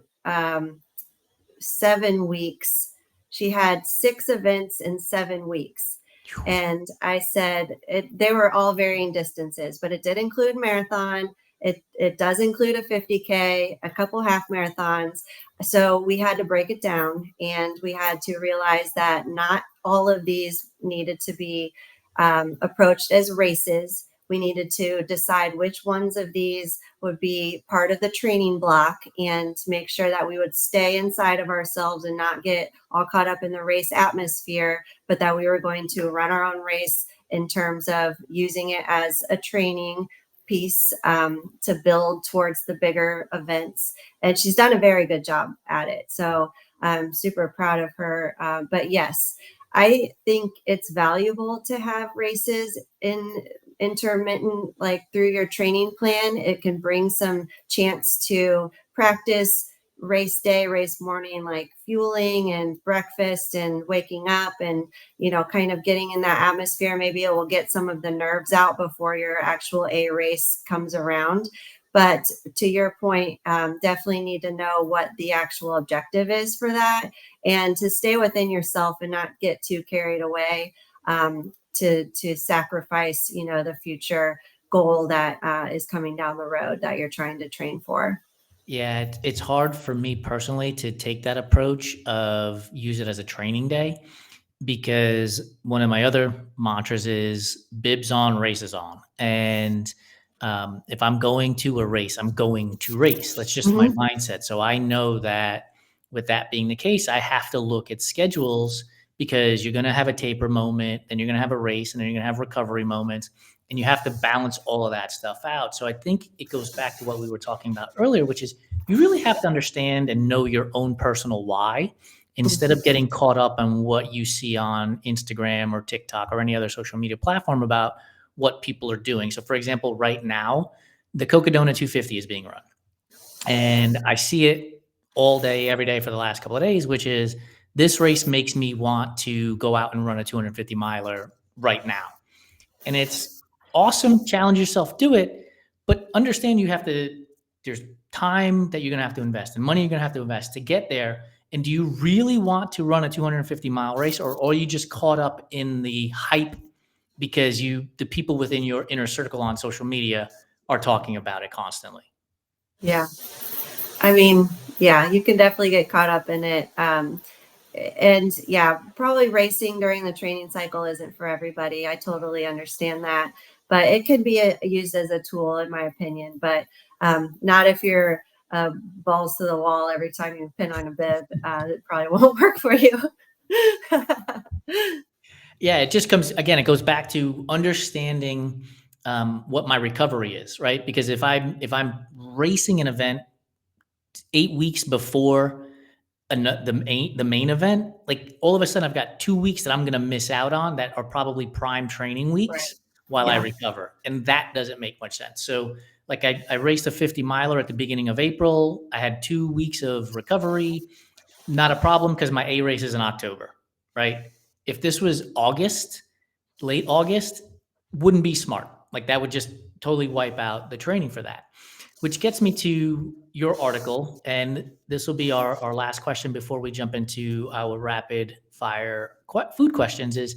7 weeks. She had 6 events in 7 weeks. And I said they were all varying distances, but it did include marathon It does include a 50K, a couple half marathons. So we had to break it down, and we had to realize that not all of these needed to be approached as races. We needed to decide which ones of these would be part of the training block and make sure that we would stay inside of ourselves and not get all caught up in the race atmosphere, but that we were going to run our own race in terms of using it as a training piece to build towards the bigger events. And she's done a very good job at it. So I'm super proud of her. But yes, I think it's valuable to have races in intermittent, like through your training plan. It can bring some chance to practice race day, race morning, like fueling and breakfast and waking up and, kind of getting in that atmosphere. Maybe it will get some of the nerves out before your actual A race comes around. But to your point, definitely need to know what the actual objective is for that, and to stay within yourself and not get too carried away, to sacrifice, the future goal that is coming down the road that you're trying to train for. Yeah, it's hard for me personally to take that approach of use it as a training day, because one of my other mantras is bibs on, races on. And if I'm going to a race, I'm going to race. That's just my Mhm. mindset. So I know that with that being the case, I have to look at schedules, because you're going to have a taper moment, then you're going to have a race, and then you're going to have recovery moments. And you have to balance all of that stuff out. So I think it goes back to what we were talking about earlier, which is you really have to understand and know your own personal why, instead of getting caught up on what you see on Instagram or TikTok or any other social media platform about what people are doing. So, for example, right now, the Cocodona 250 is being run, and I see it all day, every day for the last couple of days, which is this race makes me want to go out and run a 250 miler right now. And it's awesome. Challenge yourself, do it, but understand there's time that you're going to have to invest and money you're going to have to invest to get there. And do you really want to run a 250-mile race, or are you just caught up in the hype because the people within your inner circle on social media are talking about it constantly? Yeah. I mean, yeah, you can definitely get caught up in it. And yeah, probably racing during the training cycle isn't for everybody. I totally understand that, but it can be used as a tool, in my opinion. But not if you're balls to the wall every time you pin on a bib. It probably won't work for you. Yeah, it just comes again. It goes back to understanding what my recovery is, right? Because if I'm racing an event 8 weeks before the main event, like all of a sudden I've got 2 weeks that I'm going to miss out on that are probably prime training Right. weeks while I Yeah. recover, and that doesn't make much sense. So, like I raced a 50 miler at the beginning of April. I had 2 weeks of recovery, not a problem because my A race is in October, right? If this was August, late August, wouldn't be smart. Like that would just totally wipe out the training for that. Which gets me to your article, and this will be our last question before we jump into our rapid fire food questions. Is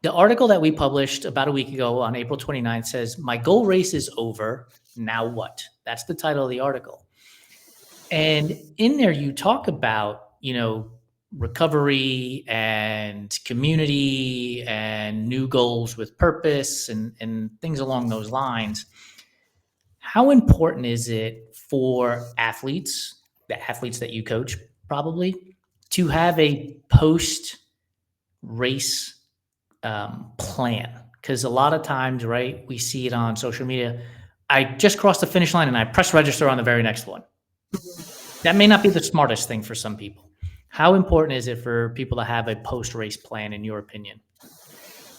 the article that we published about a week ago on April 29th says, "My goal race is over. Now what?" That's the title of the article. And in there, you talk about, recovery and community and new goals with purpose and things along those lines. How important is it for athletes, the athletes that you coach probably, to have a post race plan? Because a lot of times, right, we see it on social media. I just crossed the finish line and I press register on the very next one. That may not be the smartest thing for some people. How important is it for people to have a post race plan, in your opinion?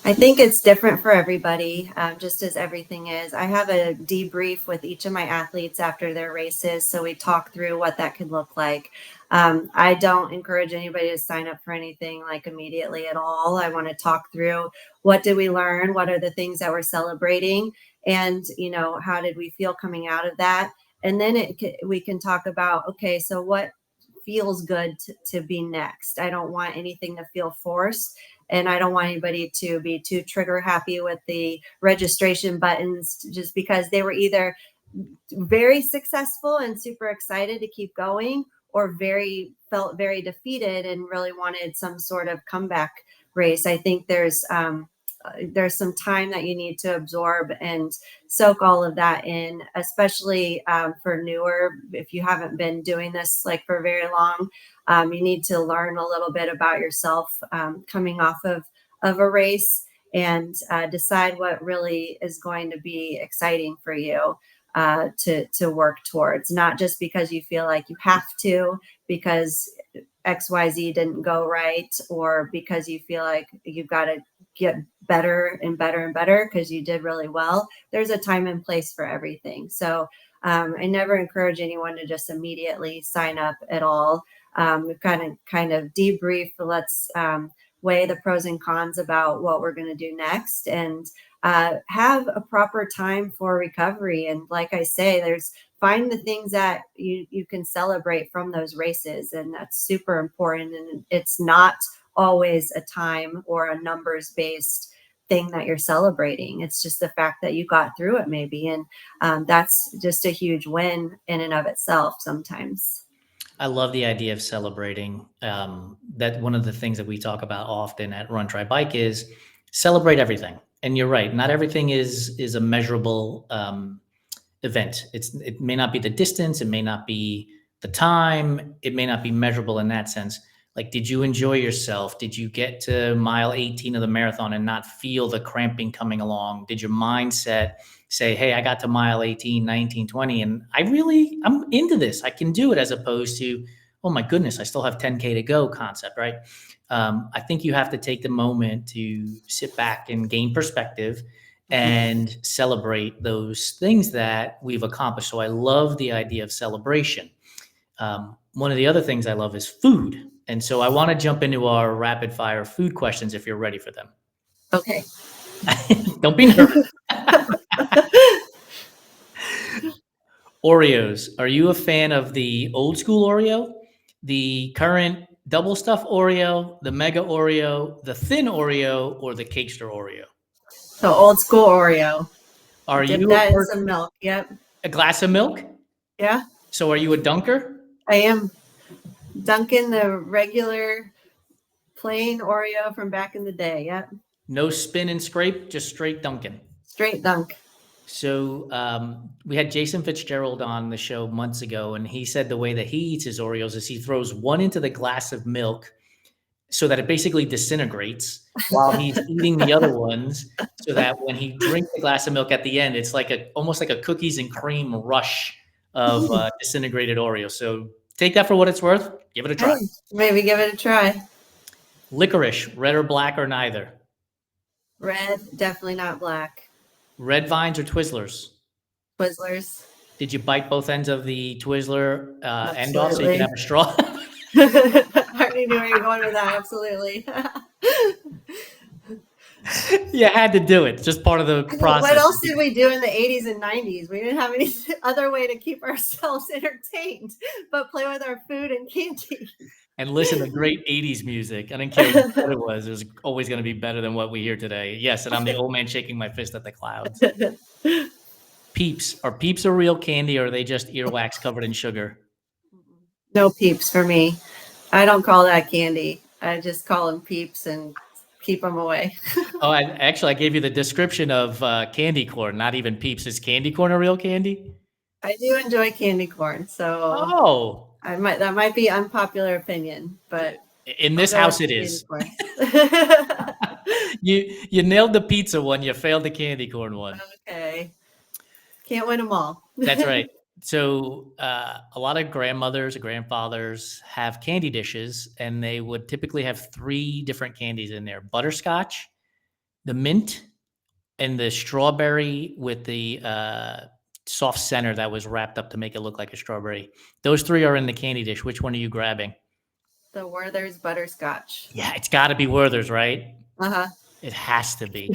I think it's different for everybody, just as everything is. I have a debrief with each of my athletes after their races, so we talk through what that could look like. I don't encourage anybody to sign up for anything like immediately at all. I want to talk through what did we learn, what are the things that we're celebrating, and how did we feel coming out of that, and then we can talk about, okay, so what feels good to be next. I don't want anything to feel forced, and I don't want anybody to be too trigger happy with the registration buttons just because they were either very successful and super excited to keep going, or felt very defeated and really wanted some sort of comeback race. I think there's some time that you need to absorb and soak all of that in, especially for newer. If you haven't been doing this like for very long, you need to learn a little bit about yourself coming off of a race, and decide what really is going to be exciting for you to work towards, not just because you feel like you have to, because XYZ didn't go right, or because you feel like you've got to get better and better and better because you did really well. There's a time and place for everything. So I never encourage anyone to just immediately sign up at all. We've kind of debrief. Let's weigh the pros and cons about what we're going to do next, and have a proper time for recovery. And like I say, find the things that you can celebrate from those races, and that's super important. And it's not always a time or a numbers based thing that you're celebrating. It's just the fact that you got through it, maybe, and that's just a huge win in and of itself sometimes. I love the idea of celebrating. That one of the things that we talk about often at Run Try Bike is celebrate everything. And you're right, not everything is a measurable event. It may not be the distance, it may not be the time, it may not be measurable in that sense. Like, did you enjoy yourself? Did you get to mile 18 of the marathon and not feel the cramping coming along? Did your mindset say, hey, I got to mile 18, 19, 20, and I'm into this. I can do it, as opposed to, oh my goodness, I still have 10K to go concept, right? I think you have to take the moment to sit back and gain perspective and celebrate those things that we've accomplished. So I love the idea of celebration. One of the other things I love is food. And so I want to jump into our rapid fire food questions if you're ready for them. Okay. Don't be nervous. Oreos. Are you a fan of the old school Oreo, the current double stuff Oreo, the mega Oreo, the thin Oreo, or the Cakester Oreo? So old school Oreo. Are Dip you that in some milk. Yep. a glass of milk? Yeah. So are you a dunker? I am dunking the regular plain Oreo from back in the day. Yep. No spin and scrape, just straight dunking. Straight dunk. So we had Jason Fitzgerald on the show months ago, and he said the way that he eats his Oreos is he throws one into the glass of milk so that it basically disintegrates while he's eating the other ones, so that when he drinks the glass of milk at the end, it's like almost like a cookies and cream rush of disintegrated Oreos. So take that for what it's worth. Give it a try. Hey, maybe give it a try. Licorice, red or black or neither? Red, definitely not black. Red Vines or Twizzlers? Twizzlers. Did you bite both ends of the Twizzler end off so you can have a straw? I already knew where you're going with that. Absolutely. You had to do it. It's just part of the process. What else did we do in the 80s and 90s? We didn't have any other way to keep ourselves entertained but play with our food and candy. And listen to great 80s music. I didn't care what it was always going to be better than what we hear today. Yes, and I'm the old man shaking my fist at the clouds. Peeps. Are Peeps a real candy, or are they just earwax covered in sugar? No Peeps for me. I don't call that candy. I just call them Peeps and keep them away. Oh, I gave you the description of candy corn, not even Peeps. Is candy corn a real candy? I do enjoy candy corn, so that might be unpopular opinion, but in this house it is. You nailed the pizza one, you failed the candy corn one. Okay. Can't win them all. That's right. So a lot of grandmothers or grandfathers have candy dishes, and they would typically have 3 different candies in there: butterscotch, the mint, and the strawberry with the soft center that was wrapped up to make it look like a strawberry. Those 3 are in the candy dish. Which one are you grabbing? The Werther's butterscotch. Yeah, it's got to be Werther's, right? Uh-huh. It has to be.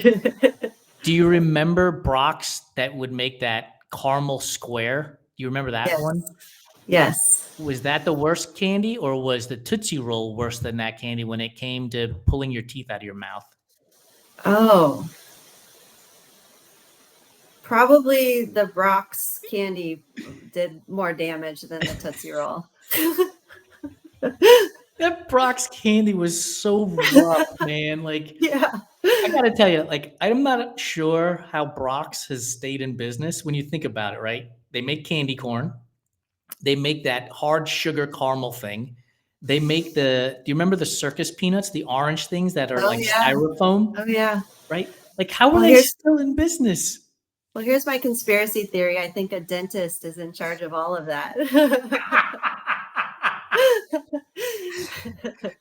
Do you remember Brock's that would make that caramel square? Do you remember that one? Yes. Was that the worst candy, or was the Tootsie Roll worse than that candy when it came to pulling your teeth out of your mouth? Oh. Probably the Brock's candy did more damage than the Tootsie Roll. That Brock's candy was so rough, man. Like, Yeah. I gotta tell you, like, I'm not sure how Brock's has stayed in business when you think about it, right? They make candy corn. They make that hard sugar caramel thing. They make do you remember the circus peanuts, the orange things that are Oh like yeah. styrofoam, Oh yeah. right? Like, how are Well, they still in business? here's my conspiracy theory. I think a dentist is in charge of all of that.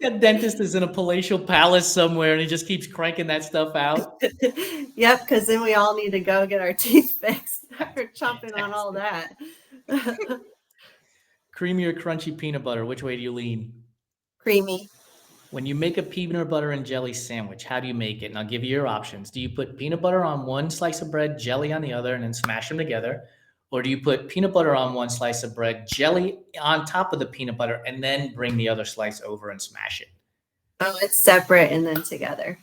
That dentist is in a palatial palace somewhere and he just keeps cranking that stuff out. Yep, because then we all need to go get our teeth fixed after chomping on all that. Creamy or crunchy peanut butter, which way do you lean? Creamy. When you make a peanut butter and jelly sandwich, how do you make it? And I'll give you your options. Do you put peanut butter on one slice of bread, jelly on the other, and then smash them together? Or do you put peanut butter on one slice of bread, jelly on top of the peanut butter, and then bring the other slice over and smash it? Oh, it's separate and then together.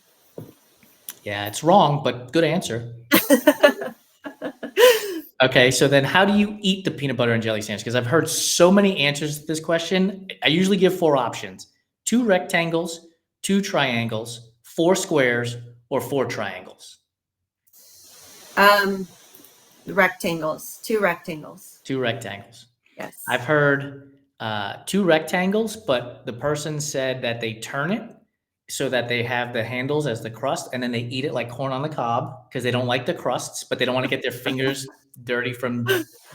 Yeah, it's wrong, but good answer. Okay, so then how do you eat the peanut butter and jelly sandwich? Because I've heard so many answers to this question. I usually give 4 options: 2 rectangles, 2 triangles, 4 squares, or 4 triangles. Rectangles. 2 rectangles. 2 rectangles. Yes. I've heard 2 rectangles, but the person said that they turn it so that they have the handles as the crust, and then they eat it like corn on the cob because they don't like the crusts, but they don't want to get their fingers dirty from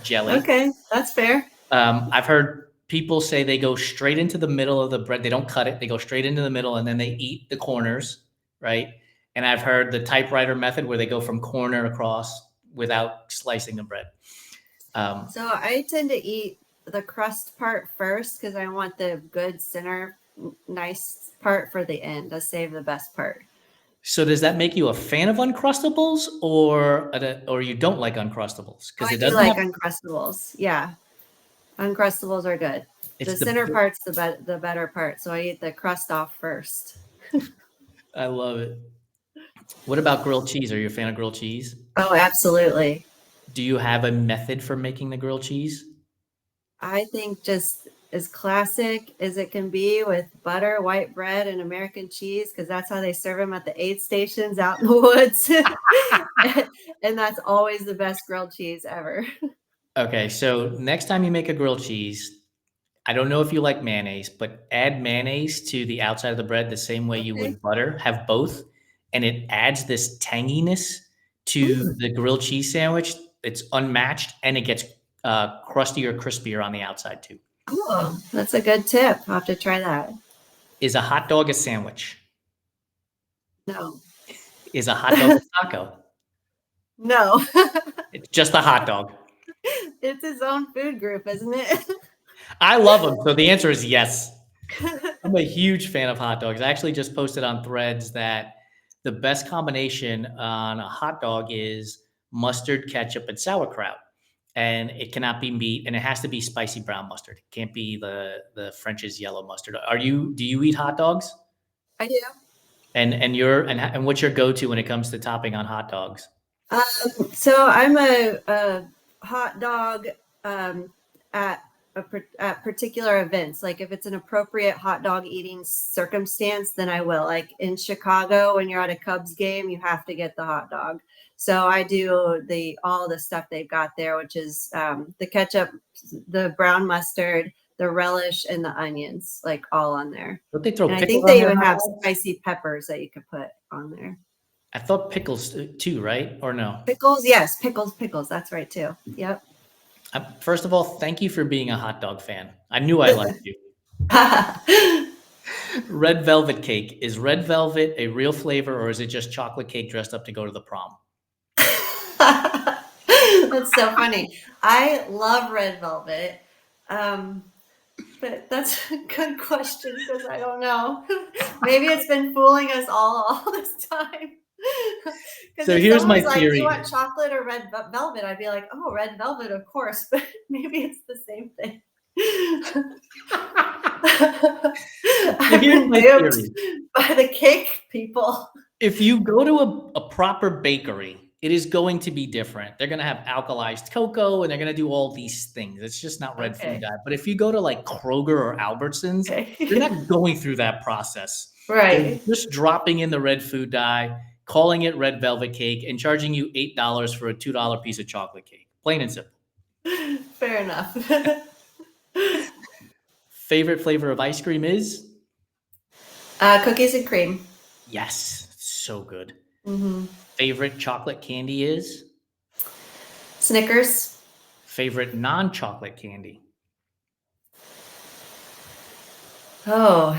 jelly. Okay, that's fair. I've heard people say they go straight into the middle of the bread. They don't cut it. They go straight into the middle, and then they eat the corners, right? And I've heard the typewriter method where they go from corner across without slicing the bread. So I tend to eat the crust part first because I want the good center, nice part for the end. I save the best part. So does that make you a fan of Uncrustables, or you don't like Uncrustables? I Because it do doesn't like have. Uncrustables. Yeah, Uncrustables are good. It's The center part's the better part, so I eat the crust off first. I love it. What about grilled cheese? Are you a fan of grilled cheese? Oh, absolutely. Do you have a method for making the grilled cheese? I think just as classic as it can be with butter, white bread, and American cheese, because that's how they serve them at the aid stations out in the woods. And that's always the best grilled cheese ever. Okay, so next time you make a grilled cheese, I don't know if you like mayonnaise, but add mayonnaise to the outside of the bread the same way you Okay. would butter. Have both, and it adds this tanginess to the grilled cheese sandwich. It's unmatched, and it gets crusty or crispier on the outside too. Oh, that's a good tip. I'll have to try that. Is a hot dog a sandwich? No. Is a hot dog a taco? No. It's just a hot dog. It's his own food group, isn't it? I love them. So the answer is yes. I'm a huge fan of hot dogs. I actually just posted on Threads that the best combination on a hot dog is mustard, ketchup, and sauerkraut. And it cannot be meat, and it has to be spicy brown mustard. It can't be the French's yellow mustard. Do you eat hot dogs? I do. And what's your go-to when it comes to topping on hot dogs? So I'm a hot dog at at particular events. Like if it's an appropriate hot dog eating circumstance, then I will. Like in Chicago, when you're at a Cubs game, you have to get the hot dog. So I do all the stuff they've got there, which is the ketchup, the brown mustard, the relish, and the onions, like all on there. Don't they throw And I pickles think on they their even hot have dogs? spicy peppers that you could put on there. I thought pickles too, right? Or no? Pickles, yes, pickles. That's right too. Yep. First of all, thank you for being a hot dog fan. I knew I liked you. Red velvet cake. Is red velvet a real flavor, or is it just chocolate cake dressed up to go to the prom? That's so funny. I love red velvet. But that's a good question because I don't know. Maybe it's been fooling us all this time. So here's my like, theory. do you want chocolate or red velvet? I'd be like, oh, red velvet, of course. But maybe it's the same thing. I've been duped by the cake people. If you go to a proper bakery it is going to be different. They're going to have alkalized cocoa and they're going to do all these things. It's just not red food Okay. dye. But if you go to like Kroger or Albertsons, they're Okay. not going through that process. They're Right. just dropping in the red food dye, calling it red velvet cake, and charging you $8 for a $2 piece of chocolate cake. Plain and simple. Fair enough. Favorite flavor of ice cream is? Cookies and cream. Yes, so good. Mm-hmm. Favorite chocolate candy is? Snickers. Favorite non-chocolate candy? Oh,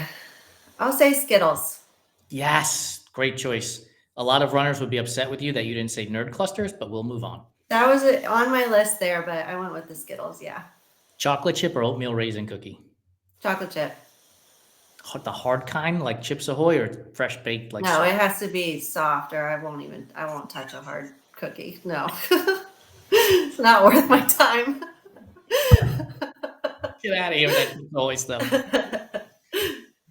I'll say Skittles. Yes, great choice. A lot of runners would be upset with you that you didn't say nerd clusters, but we'll move on. That was on my list there, but I went with the Skittles. Yeah. Chocolate chip or oatmeal raisin cookie? Chocolate chip. The hard kind, like Chips Ahoy, or fresh baked? Like No, it has to be soft, or I won't touch a hard cookie. No, it's not worth my time. Get out of here with that Chips Ahoy stuff.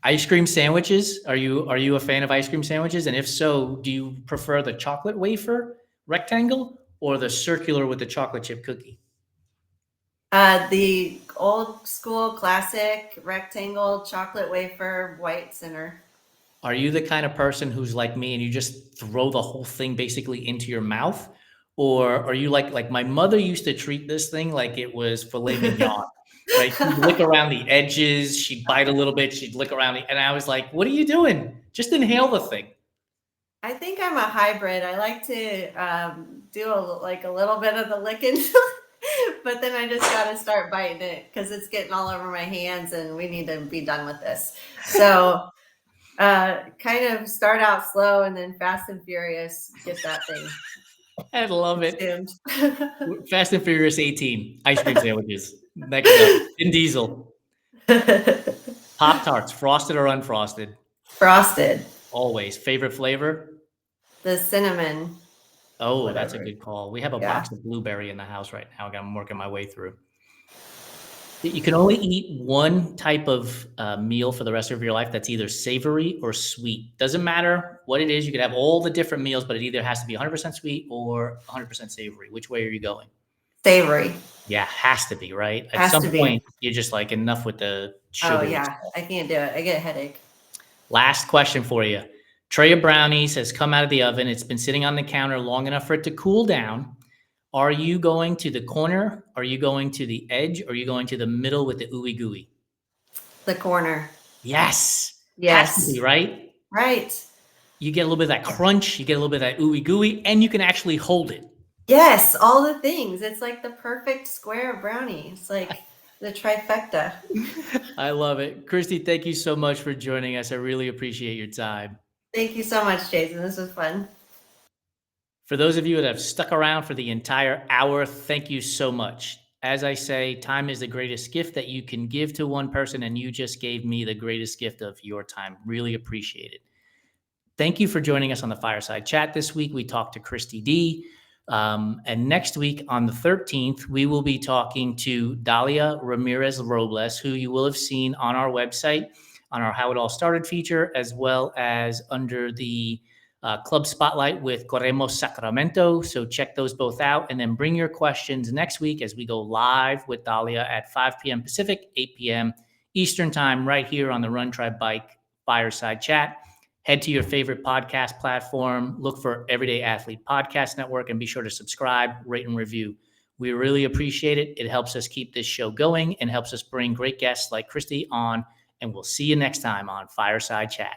Ice cream sandwiches. Are you a fan of ice cream sandwiches? And if so, do you prefer the chocolate wafer rectangle or the circular with the chocolate chip cookie? The old school classic rectangle chocolate wafer, white center. Are you the kind of person who's like me and you just throw the whole thing basically into your mouth? Or are you like my mother used to treat this thing like it was filet mignon, right? She'd lick around the edges, she'd bite a little bit, she'd lick around and I was like, what are you doing? Just inhale the thing. I think I'm a hybrid. I like to do a little bit of the licking, but then I just got to start biting it because it's getting all over my hands and we need to be done with this. So kind of start out slow and then fast and furious, get that thing. I love it. consumed. Fast and Furious 18, ice cream sandwiches. Next up, Vin Diesel. Pop-Tarts, frosted or unfrosted? Frosted. Always. Favorite flavor? The cinnamon. Oh, that's a Whatever. good call. We have a Yeah. box of blueberry in the house right now. I'm working my way through. You can only eat one type of meal for the rest of your life that's either savory or sweet. Doesn't matter what it is. You could have all the different meals, but it either has to be 100% sweet or 100% savory. Which way are you going? Savory. Yeah, has to be, right? At Has some to be. point, you're just like, enough with the sugar. Oh yeah, I can't do it. I get a headache. Last question for you. Tray of brownies has come out of the oven. It's been sitting on the counter long enough for it to cool down. Are you going to the corner? Are you going to the edge? Or are you going to the middle with the ooey gooey? The corner. Yes. Yes. Has to be, right? Right. You get a little bit of that crunch. You get a little bit of that ooey gooey, and you can actually hold it. Yes, all the things. It's like the perfect square of brownie. It's like the trifecta. I love it. Christi, thank you so much for joining us. I really appreciate your time. Thank you so much, Jason. This was fun. For those of you that have stuck around for the entire hour, thank you so much. As I say, time is the greatest gift that you can give to one person, and you just gave me the greatest gift of your time. Really appreciate it. Thank you for joining us on the Fireside Chat this week. We talked to Christi Dee. And next week on the 13th, we will be talking to Dalia Ramirez Robles, who you will have seen on our website, on our How It All Started feature, as well as under the Club Spotlight with Corremos Sacramento. So check those both out, and then bring your questions next week as we go live with Dalia at 5 p.m. Pacific, 8 p.m. Eastern time, right here on the Run Try Bike Fireside Chat. Head to your favorite podcast platform, look for Everyday Athlete Podcast Network, and be sure to subscribe, rate, and review. We really appreciate it. It helps us keep this show going and helps us bring great guests like Christi on, and we'll see you next time on Fireside Chat.